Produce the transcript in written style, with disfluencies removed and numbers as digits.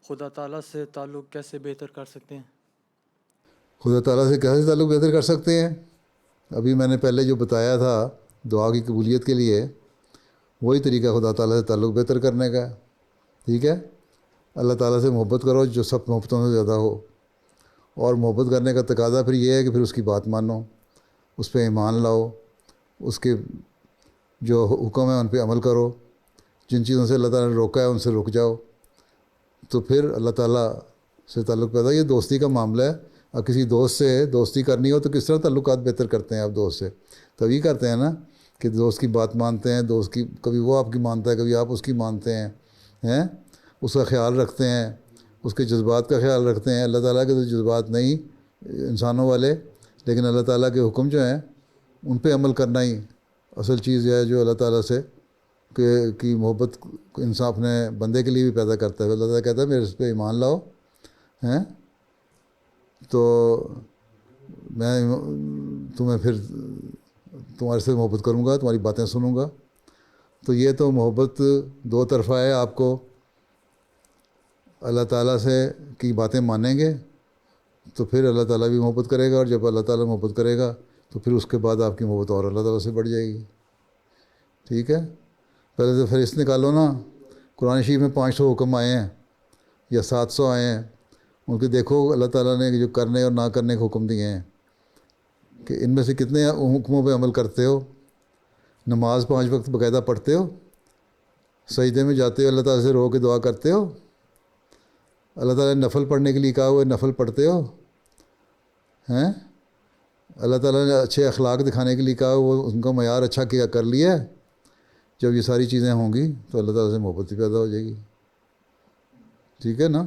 خدا تعالیٰ سے تعلق کیسے بہتر کر سکتے ہیں؟ خدا تعالیٰ سے کیسے تعلق بہتر کر سکتے ہیں؟ ابھی میں نے پہلے جو بتایا تھا دعا کی قبولیت کے لیے، وہی طریقہ خدا تعالیٰ سے تعلق بہتر کرنے کا ہے. ٹھیک ہے، اللہ تعالیٰ سے محبت کرو جو سب محبتوں سے زیادہ ہو، اور محبت کرنے کا تقاضا پھر یہ ہے کہ پھر اس کی بات مانو، اس پہ ایمان لاؤ، اس کے جو حکم ہے ان پہ عمل کرو، جن چیزوں سے اللہ تعالیٰ نے روکا ہے ان سے رک جاؤ. تو پھر اللہ تعالیٰ سے تعلق پیدا. یہ دوستی کا معاملہ ہے. اور کسی دوست سے دوستی کرنی ہو تو کس طرح تعلقات بہتر کرتے ہیں آپ دوست سے؟ تبھی کرتے ہیں نا کہ دوست کی بات مانتے ہیں، دوست کی کبھی وہ آپ کی مانتا ہے، کبھی آپ اس کی مانتے ہیں، اس کا خیال رکھتے ہیں، اس کے جذبات کا خیال رکھتے ہیں. اللہ تعالیٰ کے تو جذبات نہیں انسانوں والے، لیکن اللہ تعالیٰ کے حکم جو ہیں ان پہ عمل کرنا ہی اصل چیز ہے جو اللہ تعالیٰ سے کی محبت انسان اپنے بندے کے لیے بھی پیدا کرتا ہے. اللہ تعالیٰ کہتا ہے میرے اس پہ ایمان لاؤ، تو میں تمہیں پھر تمہارے سے محبت کروں گا، تمہاری باتیں سنوں گا. تو یہ تو محبت دو طرفہ ہے. آپ کو اللہ تعالیٰ سے کی باتیں مانیں گے تو پھر اللہ تعالیٰ بھی محبت کرے گا، اور جب اللہ تعالیٰ محبت کرے گا تو پھر اس کے بعد آپ کی محبت اور اللہ تعالیٰ سے بڑھ جائے گی. ٹھیک ہے، پہلے تو فہرست نکالو نا. قرآن شریف میں 500 حکم آئے ہیں یا 700 آئے ہیں، ان کے دیکھو اللہ تعالیٰ نے جو کرنے اور نہ کرنے کے حکم دیے ہیں کہ ان میں سے کتنے حکموں پہ عمل کرتے ہو. نماز 5 وقت باقاعدہ پڑھتے ہو، سجدے میں جاتے ہو اللہ تعالیٰ سے رو کے دعا کرتے ہو، اللہ تعالیٰ نے نفل پڑھنے کے لیے کہا ہوا ہے نفل پڑھتے ہو، اللہ تعالیٰ نے اچھے اخلاق دکھانے کے لیے کہا وہ ان کا معیار اچھا کیا کر لیا ہے. جب یہ ساری چیزیں ہوں گی تو اللہ تعالیٰ سے محبت ہی پیدا ہو جائے گی. ٹھیک ہے نا.